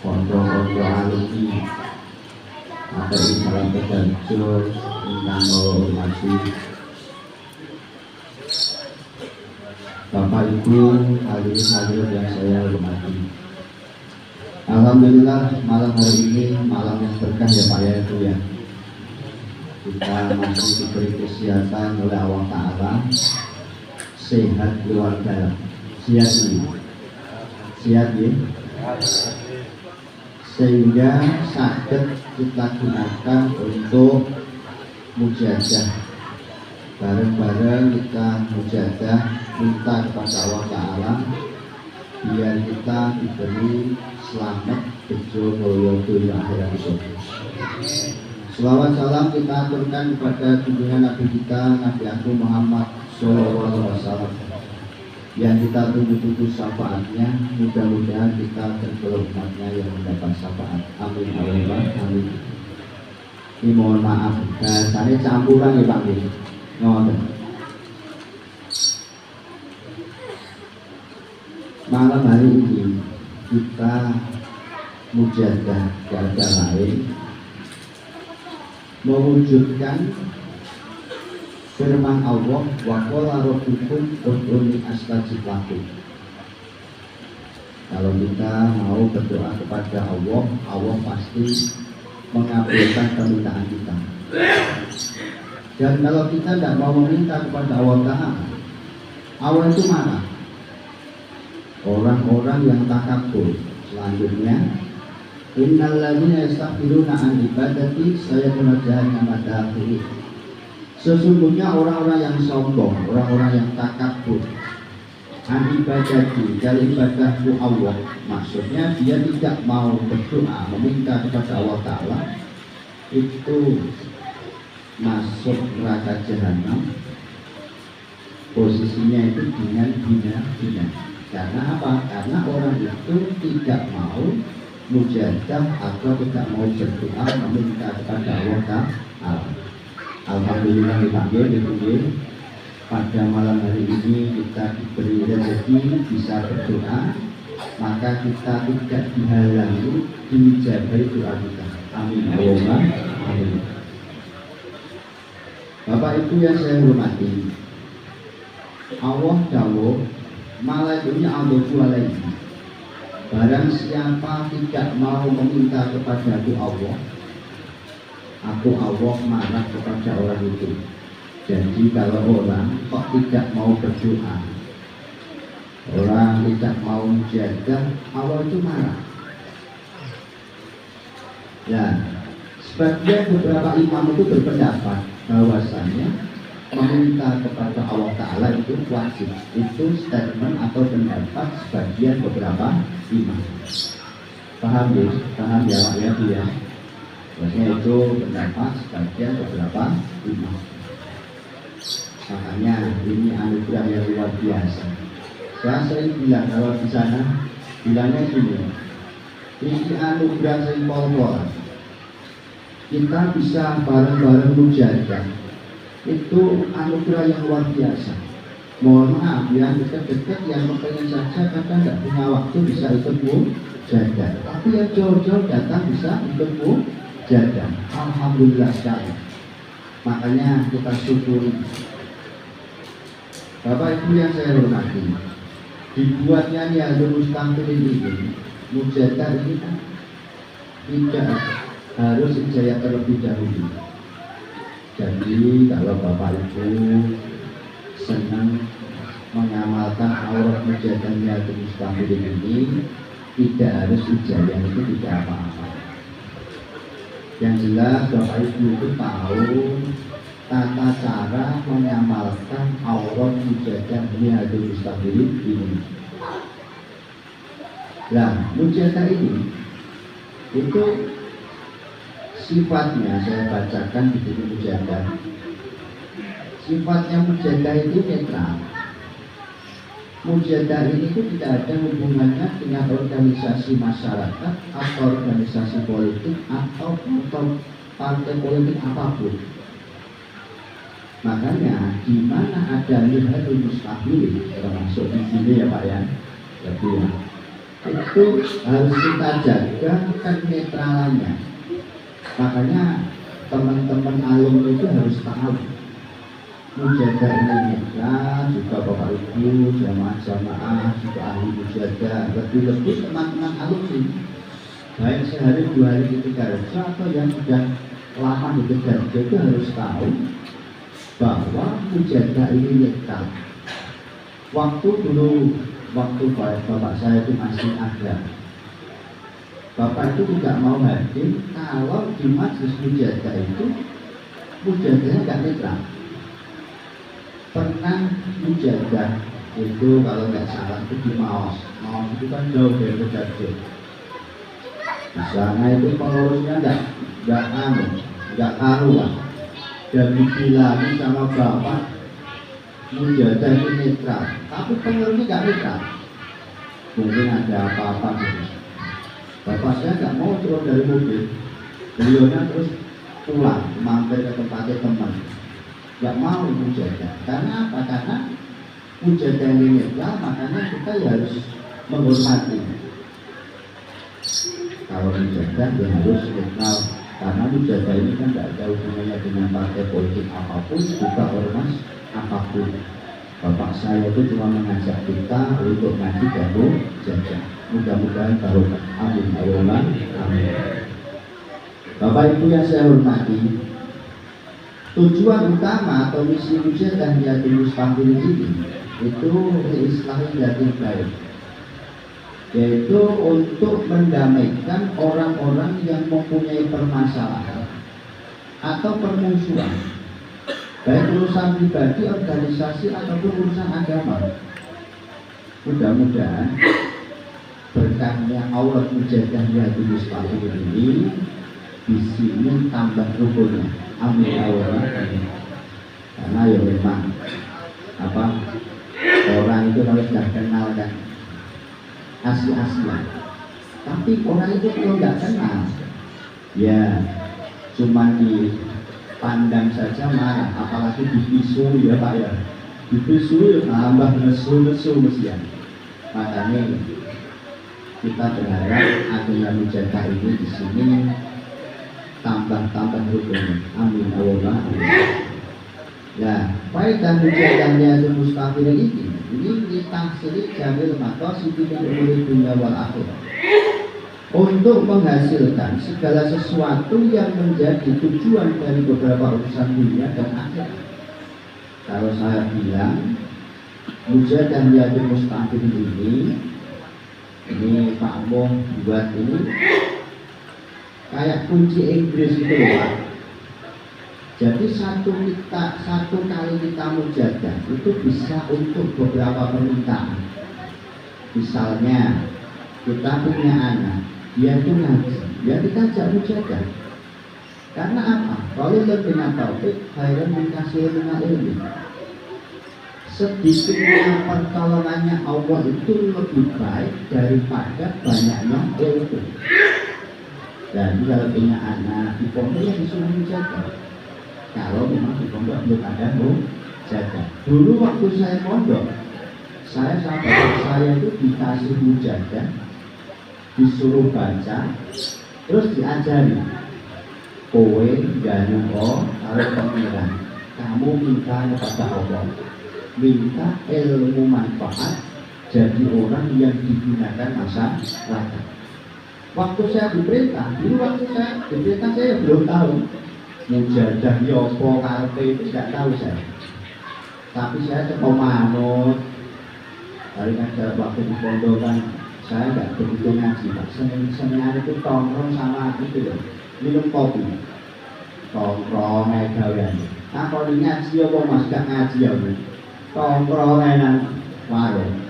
Kondo-kondo alumni atau salam kedarjo ingkang hormati Bapak Ibu hadirin yang saya hormati. Alhamdulillah malam hari ini malam yang berkah ya Pak ya itu ya. Kita masih diberi kesehatan oleh Allah Ta'ala, sehat keluarga, sehat ini, sehat ya, sehingga sakit kita gunakan untuk mujadah, bareng-bareng kita mujadah minta kepada Allah Ta'ala biar kita diberi selamat bejo mulya dunya akhirat. Selawat salam kita aturkan kepada junjungan Nabi kita Nabi Agung Muhammad SAW yang kita tunggu-tunggu syafaatnya. Mudah-mudahan kita tergolong umatnya yang mendapat syafaat. Amin Allah amin. Ini mohon maaf saya campuran ya Pak ngoten. Malam hari ini kita mujadah kepada lain mewujudkan firman Allah wa qala rabbukum ud'uni astajib lakum. Kalau kita mau berdoa kepada Allah, Allah pasti mengabulkan permintaan kita. Dan kalau kita tidak mau meminta kepada Allah Ta'ala, Allah itu marah. Orang-orang yang takabur. Selanjutnya, innal ladzina yastakbiruna an ibadati sayadkhuluna jahannama dakhirin. Sesungguhnya orang-orang yang sombong, orang-orang yang takabur an ibadati, dari ibadahku Allah, maksudnya dia tidak mau berdoa meminta kepada Allah Ta'ala, itu masuk neraka jahanam. Posisinya itu dengan bina. Karena apa? Karena orang itu tidak mau mujadah atau tidak mau berdoa meminta kepada Allah Ta'ala. Alhamdulillah dipanggil pada malam hari ini kita diberi rezeki bisa berdoa, maka kita tidak dihalangi dijabai doa kita. Amin Allahumma amin. Bapak Ibu yang saya hormati, Allah dawuh malaikatnya Allahu alaihi, barang siapa tidak mau meminta kepadaku Allah, aku Allah marah kepada orang itu. Jadi kalau orang kok tidak mau berdoa, orang tidak mau mujadah, Allah itu marah. Ya, sebagian beberapa imam itu berpendapat bahwasannya meminta kepada Allah Ta'ala itu wajib. Itu statement atau pendapat sebagian beberapa imam. Paham ya? Paham ya Pak ya? Maksudnya itu pendapat sebagian beberapa imam. Makanya ini anugerah yang luar biasa. Saya sering bilang kalau di sana bilangnya gini, ini anugerah yang pol-polan. Kita bisa bareng-bareng mujadah. Itu anugerah yang luar biasa. Mohon maaf ya, dekat-dekat yang pengen saja kadang tidak punya waktu bisa ikut mujadah. Tapi yang jauh-jauh datang bisa ikut mujadah. Alhamdulillah sekali. Makanya kita syukuri. Bapak Ibu yang saya hormati, dibuatnya Niatul Mustaqbilin ini, mujadah ini kan tidak harus ijazah terlebih dahulu. Jadi kalau Bapak Ibu senang mengamalkan aurat mujadah Niatul Mustaqbilin ini, tidak harus ijazah, itu tidak apa-apa. Yang jelas Bapak Ibu itu tahu tata cara mengamalkan aurat mujadah Niatul Mustaqbilin ini. Nah, mujadah ini itu sifatnya saya bacakan di buku mujadah. Sifatnya mujadah itu netral. Mujadah ini itu tidak ada hubungannya dengan organisasi masyarakat atau organisasi politik atau partai politik apapun. Makanya di mana ada Niatul Mustaqbilin termasuk di sini ya Pak ya. Jadi ya, itu harus kita jaga kenetralannya. Makanya teman-teman alumni itu harus tahu mujadah ini netral, juga Bapak Ibu, jamaah-jamaah, juga ahli mujadah, lebih-lebih teman-teman alumni, baik sehari, 2 hari di Tegarjo atau yang sudah lama di Tegarjo itu harus tahu bahwa mujadah ini netral. Waktu bapak saya itu masih ada, bapak itu tidak mau hadir kalau di majelis mujadah itu mujadahnya nggak netral. Pernah mujadah itu kalau nggak salah itu di Maos itu kan jauh dari Tegarjo. Di sana itu pengurusnya nggak karuan, dan dibilangin sama bapak mujadah itu netral, tapi pengurusnya nggak netral. Mungkin ada apa-apa gitu. Bapak saya nggak mau turun dari mobil, beliaunya terus pulang mampir ke tempatnya teman, nggak mau mujadah. Karena apa? Karena mujadah ini netral, makanya kita ya harus menghormati. Kalau mujadah ya harus netral, karena mujadah ini kan tidak ada hubungannya dengan partai politik apapun, juga ormas apapun. Bapak saya itu cuma mengajak kita untuk ngaji dan mujadah. Mudah-mudahan barokah. Amin. Amin. Bapak Ibu yang saya hormati, tujuan utama atau misi mujadah Yayasan Mustaqim ini itu istilah yatim baik, yaitu untuk mendamaikan orang-orang yang mempunyai permasalahan atau permusuhan, baik urusan pribadi, organisasi ataupun urusan agama. Mudah-mudahan berkahnya Allah mujadah Yayasan Mustaqim ini di sini tambah rukunnya. Amin. Karena ya memang orang itu kalau sudah kenal kan asli-aslian, tapi orang itu kalau nggak kenal ya cuma dipandang saja marah, apalagi dipisu ya Pak ya, dipisu ya tambah nesu mestian. Makanya kita berharap adanya mujadah ini di sini tambah rukunnya. Amin. Ya, faedah mujadahnya Yayasan Mustaqim ini ditafsiri jamil maqasid umur dunia wal akhirah, untuk menghasilkan segala sesuatu yang menjadi tujuan dari beberapa urusan dunia dan akhirat. Kalau saya bilang mujadah Yayasan Mustaqim ini Pak Moh buat ini kayak kunci Inggris itu Pak. Jadi satu kali kita mujadah itu bisa untuk beberapa permintaan. Misalnya kita punya anak, dia itu ngaji, ya kita ajak mujadah. Karena apa? Kalau lebih taufik khairan min katsirin minal ilmi. Sedikitnya pertolongannya Allah itu lebih baik daripada banyaknya ilmu. Dan kalau punya anak di pondok yang disuruh mujadah. Kalau memang di pondok belum ada mujadah. Dulu waktu saya pondok, saya sama bapak saya itu dikasih mujadah, disuruh baca, terus diajari, kowe jangan kalau pengiran, kamu minta kepada Allah, minta ilmu manfaat, jadi orang yang digunakan masyarakat. Waktu saya diperintah, saya belum tahu mujadah yopo karepe itu tidak tahu saya. Tapi saya coba manut. Hari kan waktu di pondok kan saya nggak begitu ngaji Pak. Senin itu tongkrong sama itu loh, minum kopi, tongkrong gawean. Nah kalau ngaji apa Mas gak ngaji ya Bu? Tongkrong nang warung.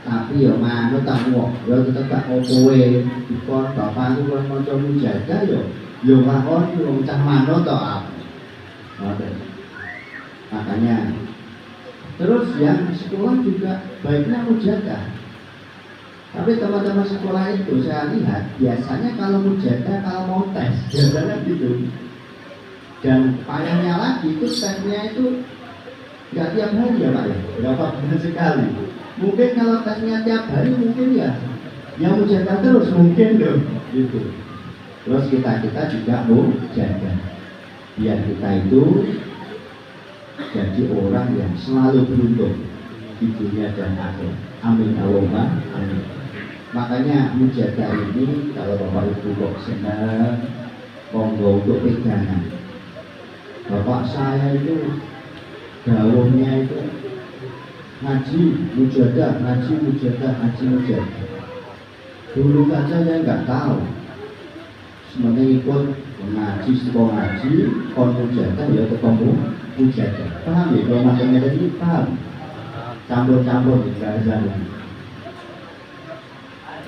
Tapi ya manut tak wong, ya tetep gak kowe. Dikon bapak itu kalau mau mujadah yo lakon wong cah manut to apa. Makanya terus yang sekolah juga baiknya mujadah. Tapi teman-teman sekolah itu saya lihat biasanya kalau mujadah kalau mau tes biasanya gitu. Dan payahnya lagi itu tesnya itu nggak tiap hari ya Pak ya, berapa bulan sekali. Mungkin kalau tesnya tiap hari mungkin ya yang mujadah terus mungkin loh gitu. Terus kita juga mujadah biar kita itu jadi orang yang selalu beruntung di dunia dan akhirat. Amin Allahumma amin. Makanya mujadah ini kalau Bapak Ibu kok senang, monggo untuk pegangan. Bapak saya itu dawuhnya itu ngaji mujadah, ngaji mujadah, ngaji mujadah. Dulu saja saya nggak tahu. Sebenarnya ikut ngaji, sekolah ngaji, kon mujadah ya ketemu mujadah. Paham ya? Kalau macamnya ini paham. Campur-campur di jalan.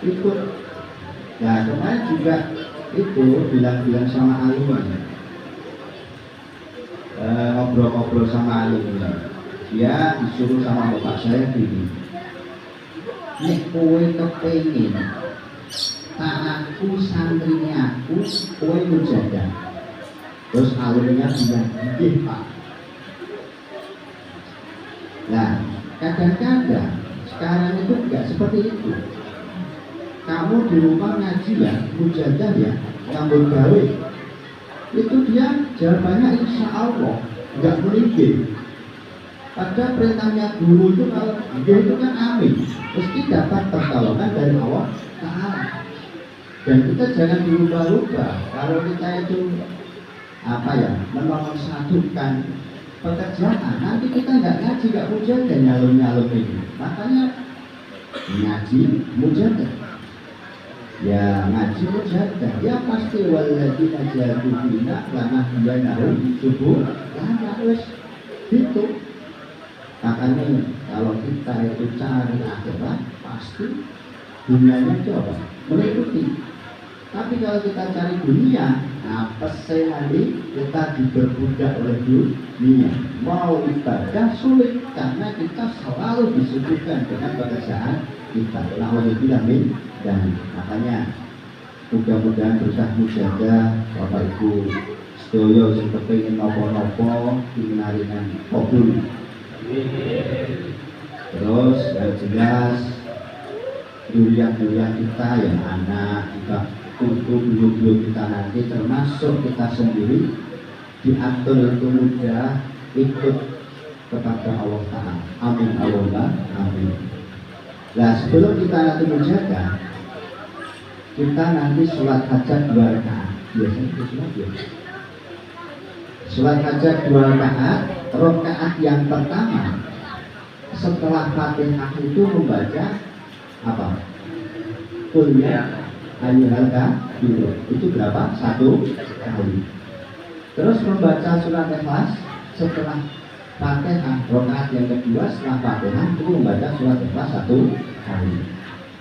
Ikut. Nah kemarin juga itu bilang-bilang sama alimnya. Ngobrol-ngobrol sama alimnya. Dia disuruh sama bapak saya gini. Nek kowe kepengin tak aku santrinya aku kowe mujadah. Terus alimnya bilang, "Nggih, Pak." Nah, kadang-kadang sekarang itu enggak seperti itu. Kamu di rumah ngaji ya, mujadah ya, ngambul gawe. Itu dia jawabannya insya Allah, enggak melingkir. Pada perintahnya guru itu kalau dia itu kan amin, mesti dapat pertolongan dari Allah Ta'ala. Dan kita jangan dirubah-rubah. Kalau kita itu menolong satukan pekerjaan, nanti kita nggak ngaji, nggak mujadah, nyalum ini. Makanya ngaji mujadah, ya ngaji mujadah, ya pasti walladzina jahadu fina lanahdiyannahum subul lana itu. Makanya kalau kita itu cari akhirat, pasti dunianya coba mengikuti. Tapi kalau kita cari dunia, apa sih nanti kita diperbudak oleh dunia. Mau ibadah sulit karena kita selalu disibukkan dengan pekerjaan kita. Alhamdulillah dan makanya mudah-mudahan berusaha mujadah Bapak Ibu sedoyo sing kepengin napa-napa dinaringan kabul. Terus yang jelas durian-durian kita yang anak kita untuk dulu kita nanti termasuk kita sendiri diatur itu mudah ikut kepada Allah Ta'ala. Amin Allahumma amin. Nah sebelum kita nanti mujadah, kita nanti sholat hajat 2 rakaat. Biasanya itu sholat ya. Sholat hajat 2 rakaat. Rakaat yang pertama setelah Fatihah itu membaca apa? Kuliah ayyuhal kafirun. Itu berapa? 1 kali. Terus membaca surat Ikhlas setelah Fatihah. Rakaat yang kedua setelah Fatihah itu membaca surat Ikhlas 1 kali.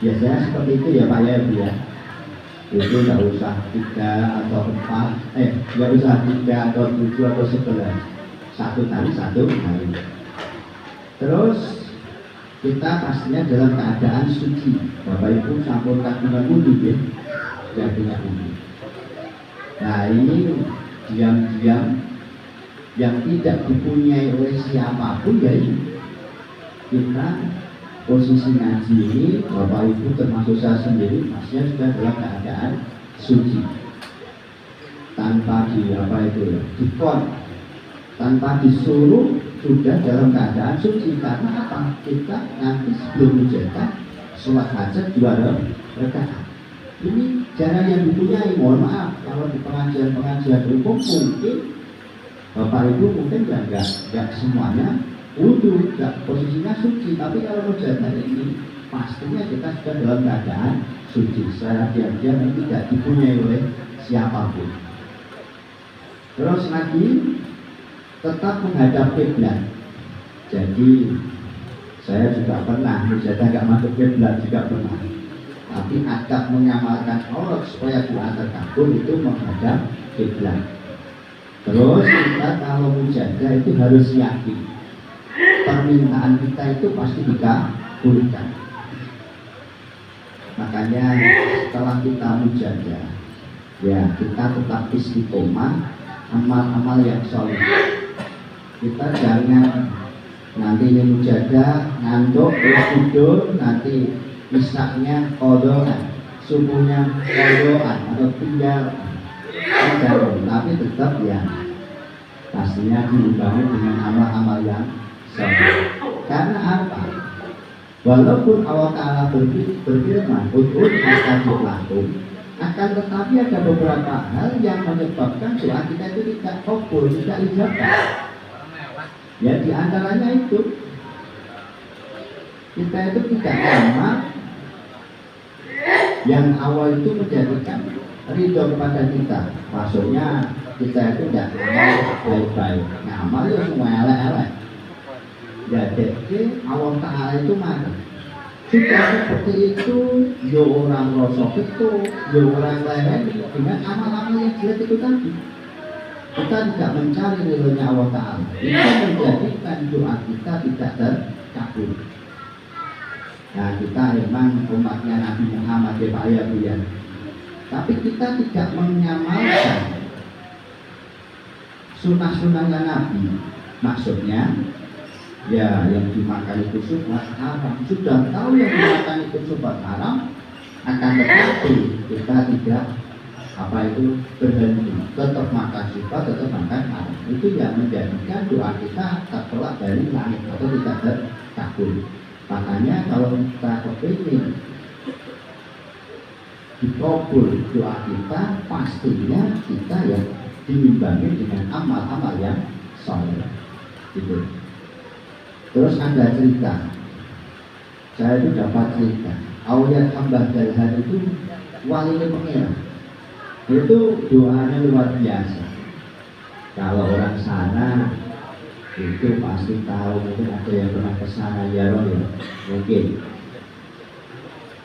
Biasanya seperti itu ya Pak ya Bu ya. Itu nggak usah 3 atau 4, nggak usah 3 atau 7 atau 11. 1 kali 1 kali. Terus kita pastinya dalam keadaan suci. Bapak Ibu sampun kagungan wudu ya, yang punya wudu. Nah ini diam-diam yang tidak dipunyai oleh siapapun ya ini. Kita posisi ngaji ini Bapak Ibu termasuk saya sendiri pastinya sudah dalam keadaan suci. Tanpa dikon, tanpa disuruh sudah dalam keadaan suci. Karena apa? Kita nanti sebelum mujadah sholat hajat 2 rakaat. Ini jangan yang dipunyai. Mohon maaf kalau di pengajian umum mungkin Bapak Ibu mungkin nggak semuanya wudu, nggak posisinya suci. Tapi kalau mujadah ini pastinya kita sudah dalam keadaan suci. Secara diam-diam tidak dipunyai oleh siapapun. Terus lagi tetap menghadap kiblat. Jadi saya juga pernah mujadah nggak masuk kiblat juga pernah. Tapi adab mengamalkan Allah supaya doa terkabul itu menghadap kiblat. Terus kita kalau mujadah itu harus yakin permintaan kita itu pasti dikabulkan. Makanya setelah kita mujadah, ya kita tetap istiqomah amal-amal yang soleh. Kita jangan nanti mujadah ngantuk terus tidur, nanti isaknya kodoan, subuhnya kodoan atau tinggal tapi tetap ya pastinya diimbangi dengan amal-amal yang soleh. Karena apa? Walaupun Allah Ta'ala berfirman ud'un astajib lakum, akan tetapi ada beberapa hal yang menyebabkan doa kita itu tidak kabul, tidak ijabah. Ya di antaranya itu kita itu tidak amal yang awal itu menjadikan ridho kepada kita. Maksudnya kita itu tidak amal baik-baik, ngamal itu semua elek-elek. Ya jadi Allah Ta'ala itu marah. Jika seperti itu, ya orang rosok itu, ya orang lain dengan amal-amal yang jelek itu tadi. Kita tidak mencari ridhonya Allah Ta'ala. Itu menjadikan doa kita tidak terkabul. Nah kita memang umatnya Nabi Muhammad ya. Tapi kita tidak menyamalkan sunnah-sunnahnya Nabi. Maksudnya ya yang dimakan itu subhat haram. Sudah tahu yang dimakan itu subhat haram, akan tetapi kita tidak berhenti, tetap makan subhat, tetap makan haram. Itu yang menjadikan doa kita tertolak dari langit atau tidak terkabul. Makanya kalau kita kepingin dikabul doa kita, pastinya kita yang diimbangi dengan amal-amal yang soleh. Gitu. Terus ada cerita, saya itu dapat cerita, Aulia Hambah Dalhan itu wali pengira. Itu doanya luar biasa. Kalau orang sana itu pasti tahu, mungkin ada yang pernah ke sana ya Roh ya, mungkin.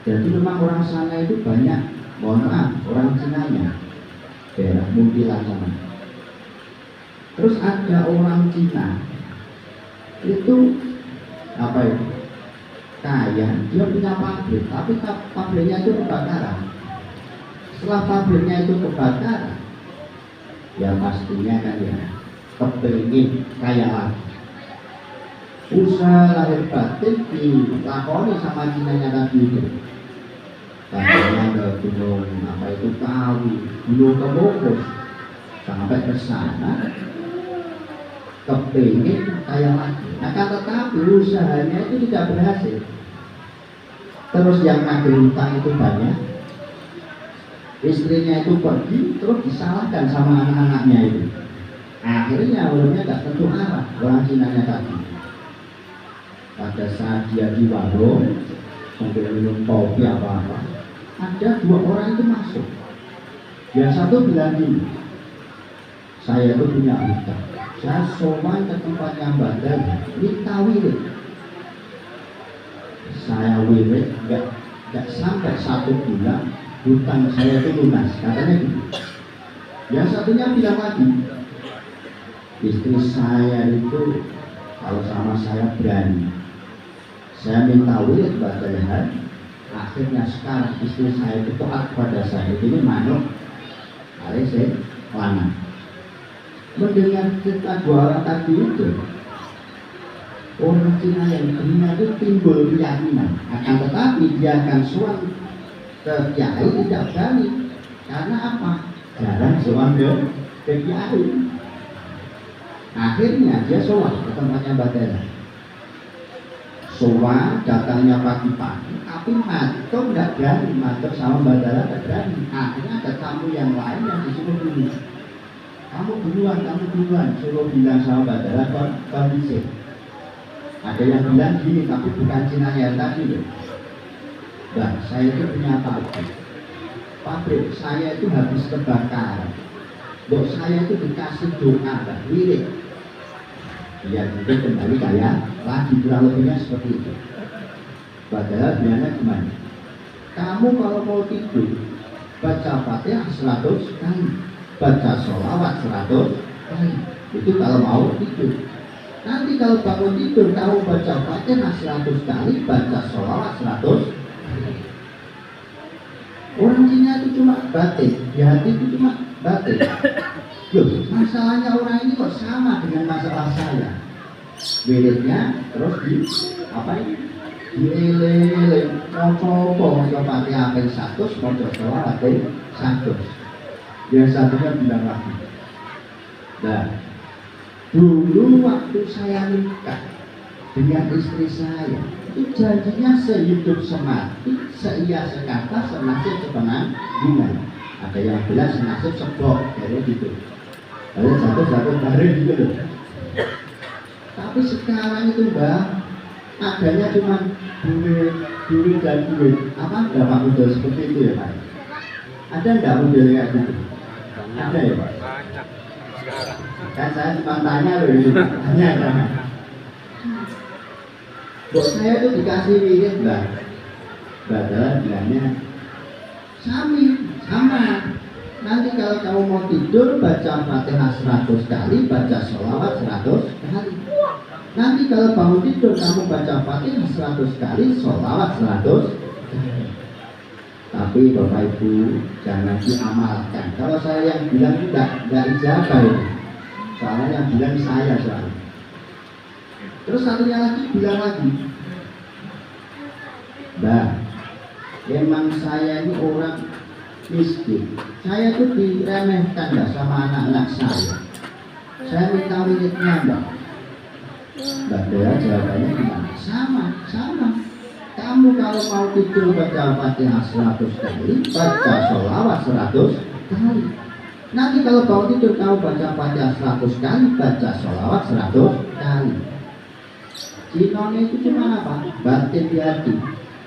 Jadi memang orang sana itu banyak, mohon maaf, orang Cinanya, daerah Muntilan sana. Terus ada orang Cina itu kaya, dia punya pabrik, tapi pabriknya itu kebakaran. Setelah pabriknya itu kebakaran, ya pastinya kan ya kepingin kaya lagi. Usaha lahir batin dilakoni sama Cinanya tadi itu. Katanya ke gunung Kawi, gunung Kemukus, sampai ke sana kepingin kaya lagi. Akan tetapi usahanya itu tidak berhasil. Terus yang nagih hutang itu banyak. Istrinya itu pergi, terus disalahkan sama anak-anaknya itu. Akhirnya ulangnya gak tentu arah orang Cinanya tadi. Pada saat dia di warung sambil minum kopi apa-apa, ada dua orang itu masuk. Yang satu bilang gini, saya itu punya hutang, saya sowan ke tempatnya Mbak Dada, minta wirid. Saya wirid gak sampai 1 bulan, hutang saya itu lunas, katanya gitu. Yang satunya bilang lagi, istri saya itu kalau sama saya berani, saya minta wirid Mbak Dada, akhirnya sekarang istri saya itu taat pada saya. Ini manuk hari saya lanang. Mendengar cerita dua orang tadi itu, orang Cina yang beriman itu timbul keyakinan. Akan tetapi dia akan sowan ke kiai tidak berani. Karena apa? Jarang sowan ke kiai. Akhirnya dia sowan ke tempatnya Mbak Dada. Sowan datangnya pagi-pagi, tapi matur nggak berani, matur sama Mbak Dada nggak berani. Akhirnya ada tamu yang lain yang disuruh dulu. Kamu duluan, suruh bilang sama Mbak Dada kondisi. Ada yang bilang gini, tapi bukan Cina yang tadi loh. Nah, saya itu punya pabrik saya itu habis kebakaran. Bok saya itu dikasih doa, wirid. Ya itu kembali kaya lagi, kurang lebihnya seperti itu. Padahal biasanya gimana? Kamu kalau mau tidur baca Fatihah 100 kali, baca sholawat 100 kali. Itu kalau mau tidur. Nanti kalau bangun tidur kamu baca Fatihah 100 kali, baca sholawat 100 kali. Orang Cina itu cuma batin, di hati itu cuma batin. Loh, masalahnya orang ini kok sama dengan masalah saya. Wiridnya terus dieleng-eleng apa-apa ya pati apel 100 maca selawat apel 100. Yang satunya bilang lagi. Nah, dulu waktu saya nikah dengan istri saya itu janjinya sehidup semati, seia sekata, senasib sepenang bunga. Ada yang bilang senasib sebok, kayak gitu. Ada satu bareng gitu loh. Tapi sekarang itu Mbak, adanya cuma duit dan duit. Apa enggak Pak model seperti itu ya Pak? Ada enggak model kayak gitu? Ada ya Pak? Kan saya cuma tanya loh itu. Tanya kan? Bos saya itu dikasih wirid Mbak. Padahal bilangnya sama. Nanti kalau kamu mau tidur baca Fatihah 100 kali, baca sholawat 100 kali. Nanti kalau bangun tidur kamu baca Fatihah 100 kali, sholawat 100 kali. Tapi Bapak Ibu jangan diamalkan. Kalau saya yang bilang enggak ijabah itu. Soalnya yang bilang saya soalnya. Terus satunya lagi bilang lagi, Mbak, emang saya ini orang miskin. Saya tuh diremehkan Mbak sama anak-anak saya. Saya minta wiridnya Mbak. Mbak Dea jawabannya gimana? Sama. Kamu kalau mau tidur baca Fatihah 100 kali, baca sholawat 100 kali. Nanti kalau bangun tidur kamu baca Fatihah 100 kali, baca sholawat 100 kali. Cinone itu cuma apa? Batin di hati.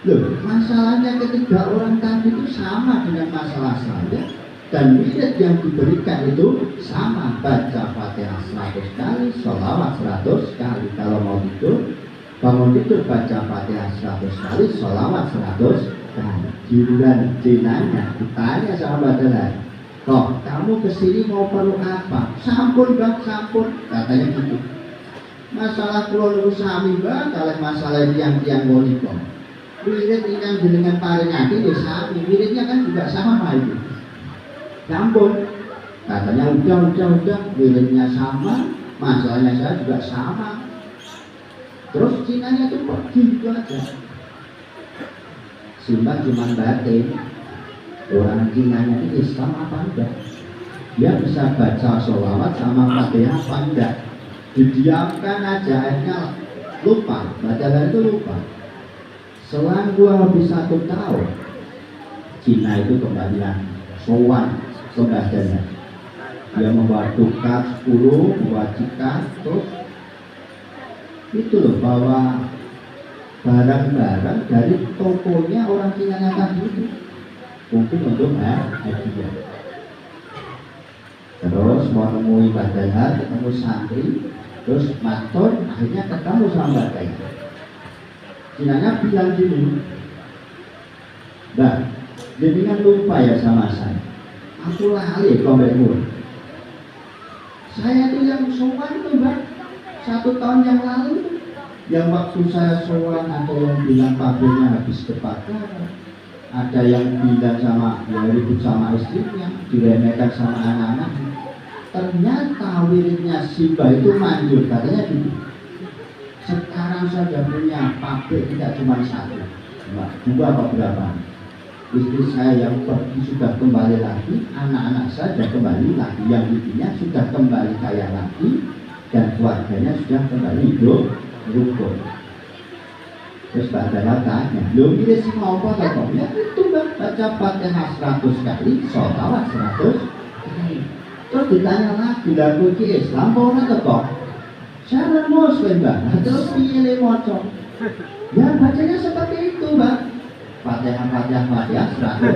Loh, masalahnya ketiga orang tadi itu sama dengan masalah saya. Dan wirid yang diberikan itu sama. Baca Fatihah 100 kali, sholawat 100 kali. Kalau mau tidur, bangun tidur baca Fatihah 100 kali, sholawat 100 kali. Giliran jinanya ditanya sama Badalai, kok kamu kesini mau perlu apa? Sampun Bang, sampun. Katanya gitu. Masalah keluarga sami Bang, kalau masalah tiang-tiang monikong. Wirid ingkang jenengan paringake ya sami, wiridnya kan juga sama itu. Sampun. Katanya udah, wiridnya sama, masalahnya saya juga sama. Terus cinanya itu pergi gitu aja. Simpan cuma batin. Orang cinanya itu Islam apa enggak? Dia bisa baca sholawat sama Fatihah apa enggak? Didiamkan aja, akhirnya lupa, bacaan itu lupa. Selang habis 1 tahun, Cina itu kembali lagi, sowan kembalinya. Dia membawa dukat 10, membawa cikat, terus itu loh, bawa barang-barang dari tokonya orang Cina tadi itu, mungkin untuk hadiah. Terus mau nemui Badalha, ketemu santri, terus matur, akhirnya ketemu sama Badalha. Cinanya bilang gini, Mbak, jenengan lupa ya sama saya. Aku lali komenmu. Saya itu yang sowan itu Mbak, 1 tahun yang lalu. Yang waktu saya sowan ada yang bilang pabriknya habis kebakaran, ada yang bilang sama ya ribut sama istrinya, diremehkan sama anak-anak. Ternyata wiridnya Simbah itu manjur, katanya gitu. Sekarang saya sudah punya pabrik tidak cuma 1, 2 atau berapa. Istri saya yang pergi sudah kembali lagi, anak-anak saya sudah kembali lagi, yang ibunya sudah kembali kaya lagi, dan keluarganya sudah kembali hidup rukun. Terus Badalha tanya, lo milih semua apa tokoh? Ya itu Mbak, baca Fatihah 100 kali, sholawat 100 kali. Terus ditanya lagi, lagu ini Islam apa orang tokoh? Saya non Muslim Mbak, terus pilih mocok. Ya bacanya seperti itu Mbak. Fatihah 100 kali,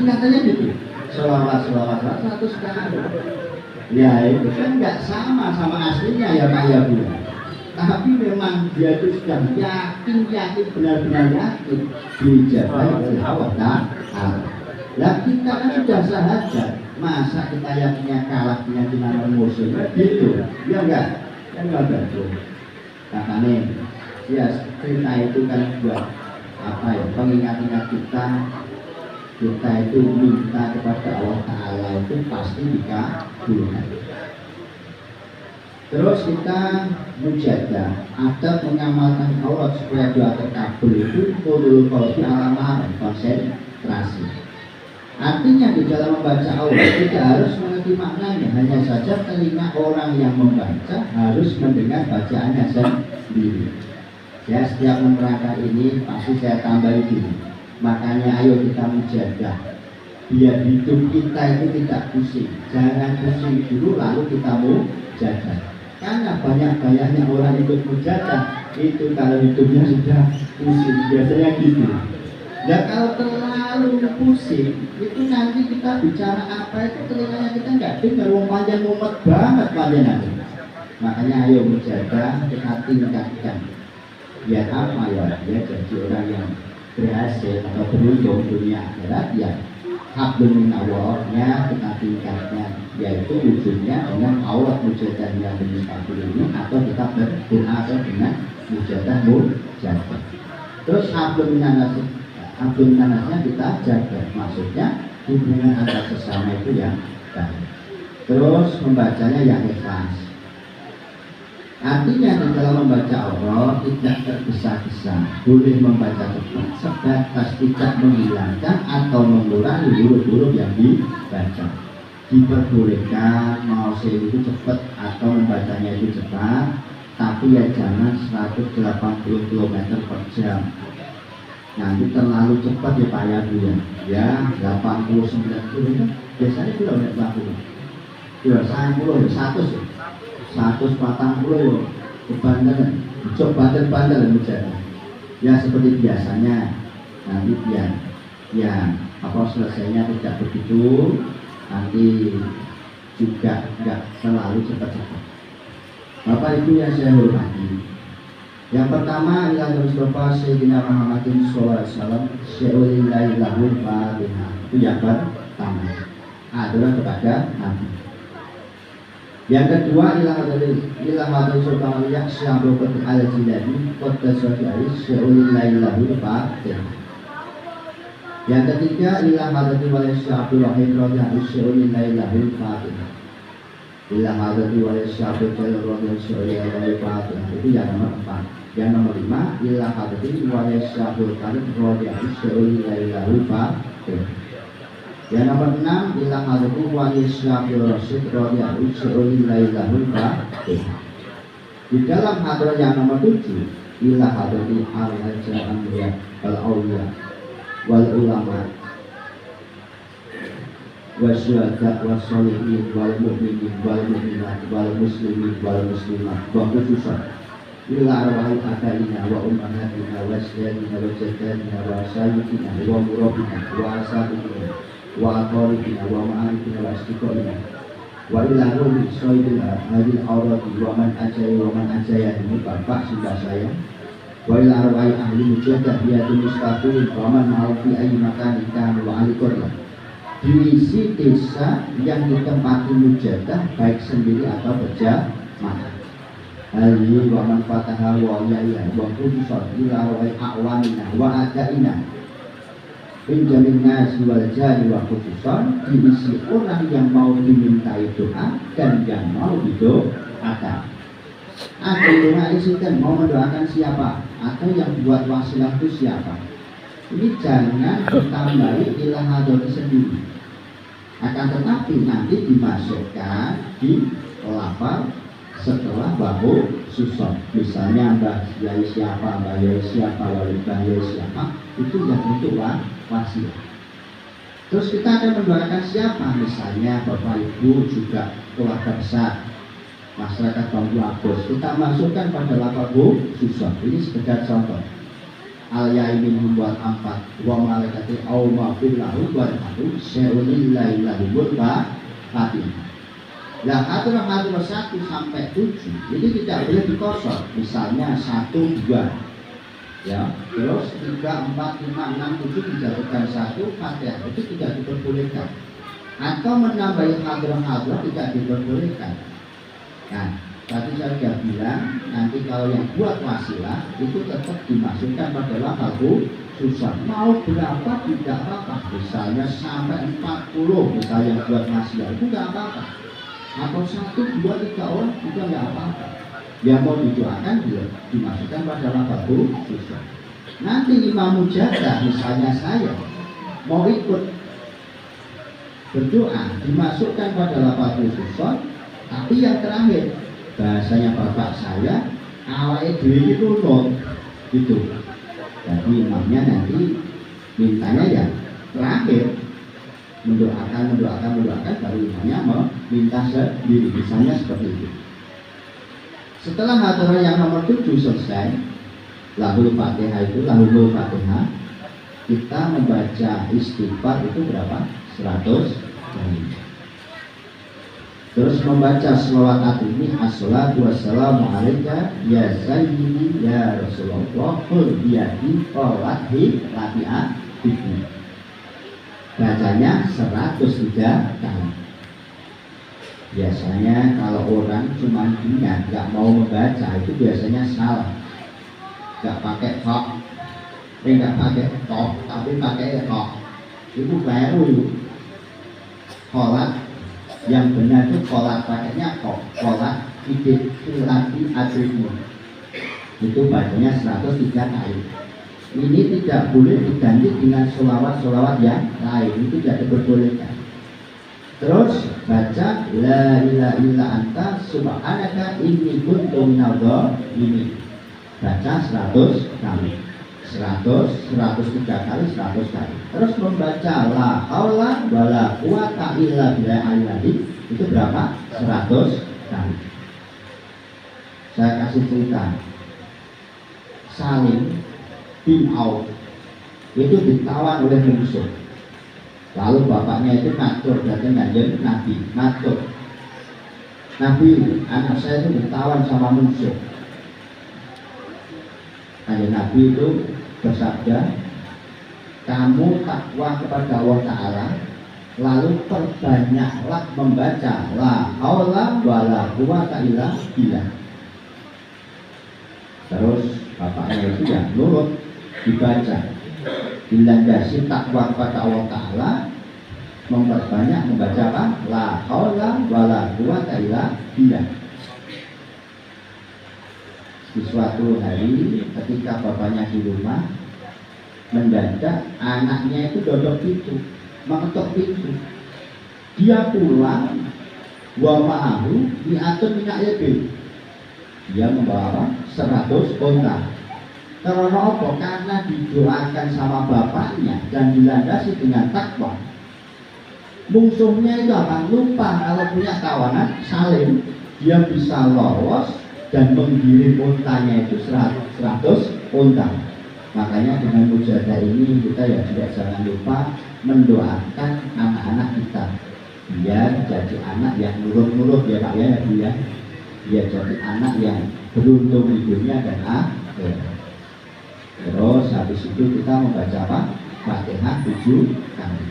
katanya gitu. Sholawat 100 kali. Ya itu kan nggak sama aslinya ya Pak ya Bu. Tapi memang dia itu sudah yakin benar-benar yakin dijabah oleh Allah Ta'ala. Lah kita kan sudah sahaja, masa kita yakinnya kalah dengan non Muslim gitu? Ya enggak? Kan enggak betul. Makanya ya cerita itu kan buat apa ya, pengingat-ingat kita itu minta kepada Allah Ta'ala itu pasti dikabulkan. Terus kita mujadah, adab mengamalkan aurat supaya doa terkabul itu kudu qalbi alamah konsentrasi. Artinya di dalam membaca aurat tidak harus mengerti maknanya, hanya saja telinga orang yang membaca harus mendengar bacaannya sendiri. Ya, setiap menerangkan ini pasti saya tambah ini. Makanya ayo kita mujadah, biar hidup kita itu tidak pusing. Jangan pusing dulu lalu kita mujadah. Karena banyak-banyaknya orang ikut mujadah itu kalau hidupnya sudah pusing, biasanya gitu. Ya kalau terlalu pusing itu nanti kita bicara apa itu telinganya kita nggak dengar, wong panjang mumet banget panjang. Makanya ayo mujadah kita tingkatkan. Biar apa ya? Dia jadi orang yang berhasil atau beruntung dunia akhirat ya. Hablum minallahnya kita tingkatkan, yaitu wujudnya dengan aurat mujadah yang bermustaqil ini, atau kita berdoa dengan mujadah. Terus hablum minannasnya kita jaga, maksudnya hubungan antar sesama itu yang baik. Terus membacanya yang ikhlas. Artinya di dalam membaca aurat tidak tergesa-gesa, boleh membaca cepat sebatas tidak menghilangkan atau mengurangi huruf-huruf yang dibaca. Diperbolehkan mau itu cepat atau membacanya itu cepat, tapi ya jangan 180 km per jam. Nanti terlalu cepat ya Pak ya 89 km biasanya kilometer 40 ya 90 ya 140 yo kebandaran, coba bandel misalnya. Ya seperti biasanya nanti biar ya apa selesainya tidak begitu, nanti juga enggak selalu cepat-cepat. Bapak Ibu yang saya hormati, yang pertama ialah Mustafa Sayyidina Muhammadin sallallahu alaihi wasallam syai'ulillahi lahul fatihah. Itu yang pertama adalah kepada Nabi. Yang kedua ilah hadal sultan yang syabul qad al-jilani qad tasawwari syai'ulillahi lahul fatihah. Yang ketiga ilah hadal wal syabul rahim radhiyallahu syai'ulillahi lahul fatihah. Ilah hadal wal syabul radhiyallahu syai'ulillahi lahul fatihah. Itu yang nomor 4. Yang nomor 5 ilah hadal wal syabul radhiyallahu syai'ulillahi lahul fatihah. Yang nomor 6 ilah hadal wal syabul rasyid radhiyallahu syai'ulillahi lahul fatihah. Di dalam hadal yang nomor 7 ilah hadal al-anbiya wal awliya wal ulama wasyuhada wassolihin wal mu'minin wal mu'minat wal muslimin wal muslimat wa khususan ila arwahil abaina wa ummahatina wa sayyidina wa jaddadina wa sayyidina wa murabina wa asabina wa aqaribina wa ma'arifina wa istiqomina wa ila ruhi sayyidina hadil awrati wa man ajayani bapak sudah saya wa ila arwahil ahli mujadah biadun mustaqim wa man ma'arufi ayi makan ikan wa ahli korya. Diisi desa yang ditempati mujadah baik sendiri atau berjamaah. Hali wa man fataha wa ya'ya wa khususan ila wa a'wanina wa adaina pinjamin nasi wal jari wa khususan diisi orang yang mau dimintai doa dan yang mau didoakan. Ada doa isikan mau mendoakan siapa atau yang buat wasilah itu siapa. Ini jangan ditambahi ilah hadal sendiri, akan tetapi nanti dimasukkan di lafal setelah bahu susah. Misalnya Mbah Yai siapa, Mbah Yai siapa, Wali Mbah Yai siapa, itu yang untuk wasilah. Terus kita akan mendoakan siapa? Misalnya Bapak Ibu juga keluarga besar, masyarakat Bambu Agus, kita masukkan pada lafal susah. Ini sekedar contoh. Al-yaimin wal ampat wa malaikati au ma'fillahu wa rahmatu syai'ulillahi lahul fatihah. Nah, aturan 1 sampai 7 ini tidak boleh dikosor. Misalnya 1, 2 ya, terus 3, 4, 5, 6, 7 dijatuhkan 1 fatihah, itu tidak diperbolehkan. Atau menambahi hadrah tidak diperbolehkan. Nah, tadi saya sudah bilang, nanti kalau yang buat wasilah itu tetap dimasukkan pada lafal susah. Mau berapa tidak apa-apa. Misalnya sampai 40 misalnya yang buat wasilah itu tidak apa-apa. atau 1, 2, 3 orang juga nggak apa-apa. Yang mau didoakan dia dimasukkan pada lafadzul khusus. Nanti imam mujadah, misalnya saya mau ikut berdoa dimasukkan pada lafadzul khusus, tapi yang terakhir bahasanya bapak saya awake dhewe itu nol gitu. Jadi imamnya nanti mintanya ya terakhir mendoakan baru imamnya meminta sendiri, misalnya seperti itu. Setelah hadirat yang nomor 7 selesai, lahul fatihah itu lahul fatihah, kita membaca istighfar itu berapa? 100 kali. Terus membaca sholawat ini, assalatu wassalamu alaika ya sayyidi ya Rasulullah qul biyadi qawati lati'ah ini. Bacanya 103 kali. Biasanya kalau orang cuma ingat nggak mau membaca itu biasanya salah. Nggak pakai kok, nggak pakai kok, tapi pakai kok. Itu baru kholat yang benar itu kholat pakainya kok, kholat ide lagi adrimu. Itu bacanya 103 kali. Ini tidak boleh diganti dengan sholawat yang lain, itu tidak diperbolehkan. Terus baca la ilaha illa anta subhanaka inni kuntu minadh dhalimin. Baca 100 kali. 103 kali, 100 kali. Terus membaca la haula wala quwata illa billahi. Itu berapa? 100 kali. Saya kasih cerita. Salim bin Auf itu ditawan oleh musuh. Lalu bapaknya itu ngatur datang kanjeng Nabi, ngatur Nabi, anak saya itu ditawan sama musuh. Kanjeng Nabi itu bersabda, kamu takwa kepada Allah Ta'ala, lalu perbanyaklah membaca la haula wala quwata illa billah. Terus bapaknya itu ya nurut, dibaca, dilandasi takwa kepada Allah Ta'ala, memperbanyak membaca apa? La haula wala quwata illa billah. Di suatu hari ketika bapaknya di rumah, mendadak anaknya itu dodok pintu, mengetok pintu. Dia pulang, wa ma'ahu mi'atun minyak yabil. Dia membawa 100 onta. Karena apa? Karena didoakan sama bapaknya dan dilandasi dengan takwa. Musuhnya itu akan lupa kalau punya kawanan Salim, dia bisa lolos dan menggiring untanya itu 100 unta. Makanya dengan mujadah ini kita ya juga jangan lupa mendoakan anak-anak kita biar jadi anak yang nurut-nurut ya Pak ya, biar jadi anak yang beruntung di dunia dan akhirat. Terus habis itu kita membaca apa? Fatihah 7 kali.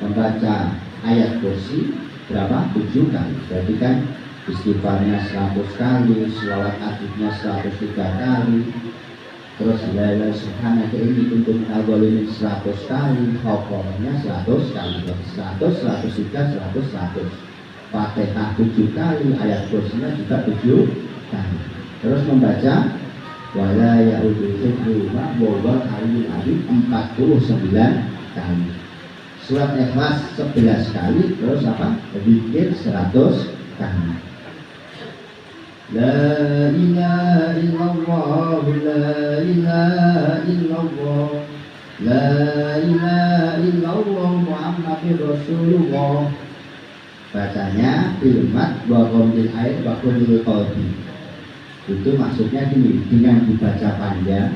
Membaca ayat kursi berapa? 7 kali. Berarti kan istighfarnya 100 kali, sholawat adiknya 103 kali, terus la ilaha subhanaka inni kuntu minadh dhalimin 100 kali, khokomnya 100 kali, 100, 103, 100. Fatihah 7 kali, ayat kursinya juga 7 kali. Terus membaca wala ya'udhu hifdhuhuma wa huwal aliyyul azim 49 kali. Surat Ikhlas 11 kali, terus apa? Zikir 100 kali. La ilaha illallah, la ilaha illallah, la ilaha illallah Muhammadur Rasulullah. Bacanya filmat wa qomil air wa qomil qalbi. Itu maksudnya gini, dengan dibaca panjang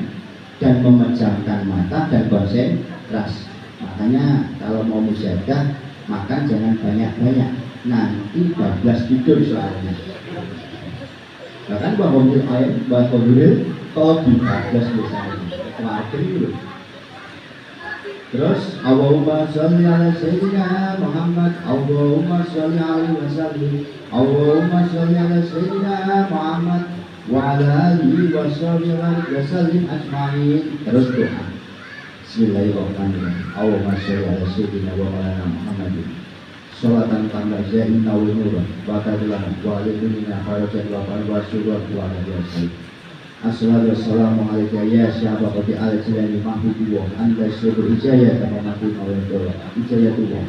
dan memejamkan mata dan konsentrasi. Makanya kalau mau mujadah makan jangan banyak-banyak, nanti bablas tidur soalnya. Bahkan bahomil air, bahomil kalau dibablas misalnya, wajar itu. Terus Allahumma sholli ala sayyidina Muhammad, Allahumma sholli alaihi wasallim, Allahumma sholli ala sayyidina Muhammad wa ala alihi wa sholli wasallim ajma'in. Terus doa Bismillahirrahmanirrahim. Allahumma sholli ala sayyidina wa ala Muhammadin sholatan tambah zain nawinura batadulana wa alaikumina farajan wa farwasyurwa wa alaikumina assalamu alaikum ya syababati al-jilani mahbubullah anda syukur ijayah sama makin mawindola ijayah tubuh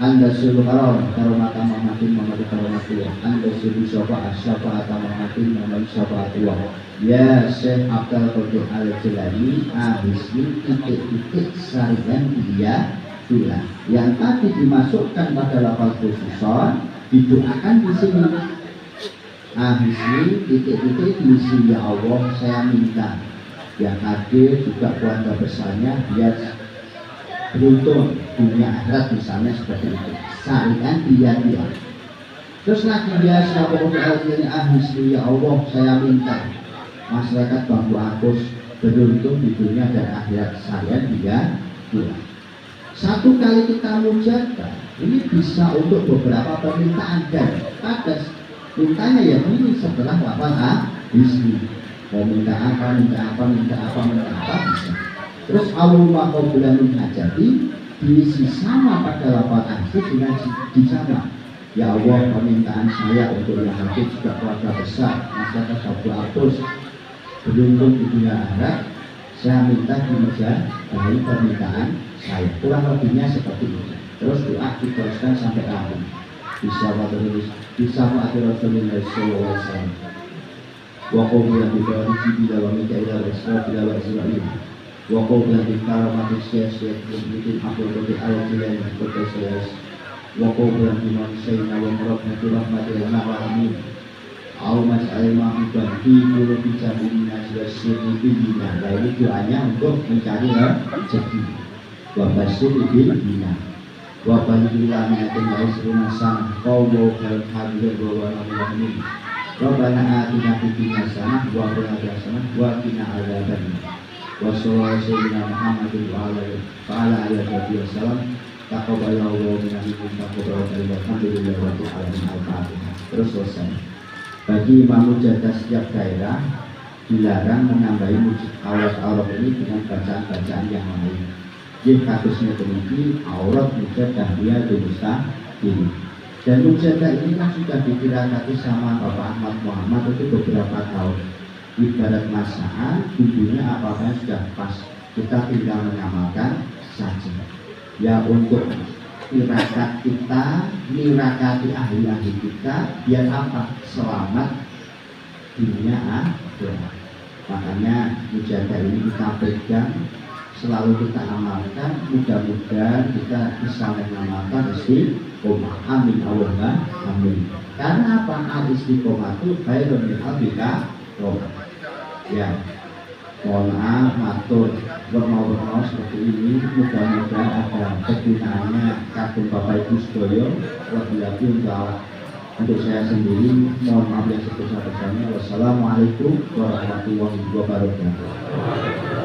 anda syukur karomata mamakin mamati karomatullah anda syukur syafa'at mamakin mamati syafa'atullah ya Syekh Abdul Qadir al-Jilani ahisni titik-titik sarian dia bila yang tadi dimasukkan pada lafaz khususon didoakan di sini. Ahisni titik-titik diisi ya Allah saya minta yang hadir juga keluarga besarnya biar beruntung dunia akhirat misalnya seperti itu. Sarian dia. Terus lagi dia ahisni ya Allah saya minta masyarakat Bambu Apus beruntung di dunia dan akhirat sarian dia. Satu kali kita mujadah ini bisa untuk beberapa permintaan dan pada mintanya ya ini setelah lafal ahisni mau minta apa bisa. Terus Allahumma qabula min hajati diisi sama pada lafal ahisni dengan dijama ya Allah permintaan saya untuk yang hadir juga keluarga besar masyarakat Bambu Apus beruntung di dunia akhirat saya minta dimujadahi permintaan saya, kurang lebihnya seperti itu. Terus doa diteruskan sampai akhir. Bisa mati Rasulullah sallallahu alaihi wasallam. Wa qawla bi jibila wa mikaila wa israfila wa israil. Wa qawla bi karamati syekh mungkin aku lebih al-jilan seperti saya. Wa qawla bi manusiaina wa rahmatu rahmatil alamin. Almas al-mahmudan fi qulubi jami'ina wa sirri bina. Nah ini doanya untuk mencari rezeki. Wa basyir bil bina wa balila minatin wa isrina san qawlu kal hadir wa alamin Rabbana atina fid dunya hasanah wa qina hasanah wa qina adzaban wa sallallahu Muhammadin wa ala alihi wasallam taqabbalallahu minna wa alhamdulillahi rabbil alamin al-fatihah. Terus selesai. Bagi imam mujadah setiap daerah dilarang menambahi aurat-aurat ini dengan bacaan-bacaan yang lain. Jika kasusnya demikian aurat mujadah dia dosa ini. Dan mujadah ini kan sudah dikira-kira sama Bapak Ahmad Muhammad itu beberapa tahun. Ibarat masakan, bumbunya apa-apa sudah pas. Kita tinggal mengamalkan saja. Ya untuk tirakat kita, nirakati ahli-ahli kita, biar apa? Selamat dunia akhirat. Makanya mujadah ini kita pegang, selalu kita amalkan, mudah-mudahan kita bisa mengamalkan istiqomah. Amin Allahumma amin. Karena apa? Al-istiqomah itu khairun min al-bika roh. Ya, mohon maaf, matur bermau-mau seperti ini. Mudah-mudahan ada kegunaannya kagum Bapak Ibu sedoyo. Lebih-lebih untuk saya sendiri, mohon maaf yang sebesar-besarnya. Wassalamualaikum warahmatullahi wabarakatuh.